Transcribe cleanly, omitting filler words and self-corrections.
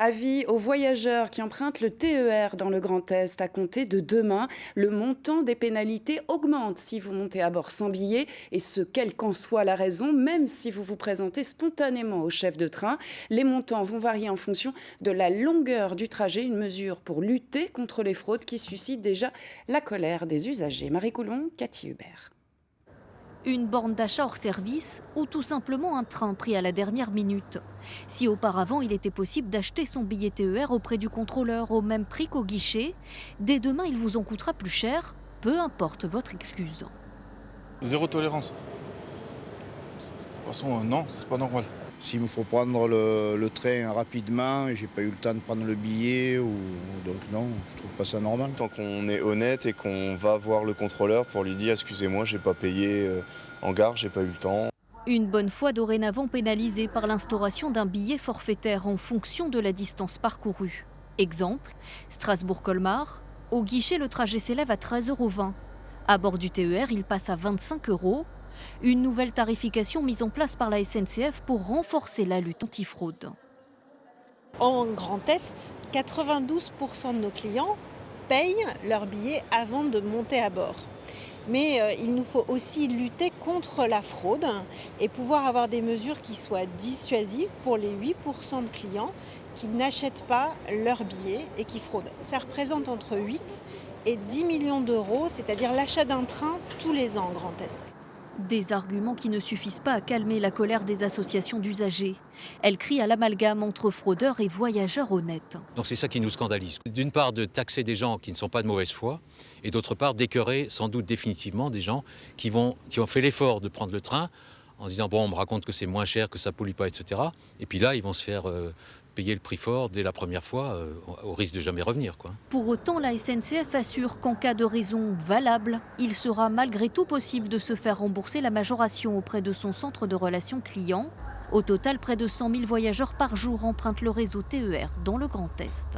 Avis aux voyageurs qui empruntent le TER dans le Grand Est. À compter de demain, le montant des pénalités augmente si vous montez à bord sans billet, et ce, quelle qu'en soit la raison, même si vous vous présentez spontanément au chef de train. Les montants vont varier en fonction de la longueur du trajet, une mesure pour lutter contre les fraudes qui suscitent déjà la colère des usagers. Marie Coulon, Cathy Hubert. Une borne d'achat hors service ou tout simplement un train pris à la dernière minute. Si auparavant il était possible d'acheter son billet TER auprès du contrôleur au même prix qu'au guichet, dès demain il vous en coûtera plus cher, peu importe votre excuse. Zéro tolérance. De toute façon, non, c'est pas normal. S'il me faut prendre le train rapidement, j'ai pas eu le temps de prendre le billet, donc non, je trouve pas ça normal. Tant qu'on est honnête et qu'on va voir le contrôleur pour lui dire excusez-moi, j'ai pas payé en gare, j'ai pas eu le temps. Une bonne fois dorénavant pénalisée par l'instauration d'un billet forfaitaire en fonction de la distance parcourue. Exemple, Strasbourg-Colmar, au guichet le trajet s'élève à 13,20 €. À bord du TER, il passe à 25 €. Une nouvelle tarification mise en place par la SNCF pour renforcer la lutte antifraude. En Grand Est, 92% de nos clients payent leur billet avant de monter à bord. Mais il nous faut aussi lutter contre la fraude et pouvoir avoir des mesures qui soient dissuasives pour les 8% de clients qui n'achètent pas leur billet et qui fraudent. Ça représente entre 8 et 10 millions d'euros, c'est-à-dire l'achat d'un train tous les ans en Grand Est. Des arguments qui ne suffisent pas à calmer la colère des associations d'usagers. Elles crient à l'amalgame entre fraudeurs et voyageurs honnêtes. Donc c'est ça qui nous scandalise. D'une part, de taxer des gens qui ne sont pas de mauvaise foi, et d'autre part, d'écœurer sans doute définitivement des gens qui ont fait l'effort de prendre le train en disant bon, on me raconte que c'est moins cher, que ça pollue pas, etc. Et puis là, ils vont se faire payer le prix fort dès la première fois, au risque de jamais revenir, quoi. Pour autant, la SNCF assure qu'en cas de raison valable, il sera malgré tout possible de se faire rembourser la majoration auprès de son centre de relations clients. Au total, près de 100 000 voyageurs par jour empruntent le réseau TER dans le Grand Est.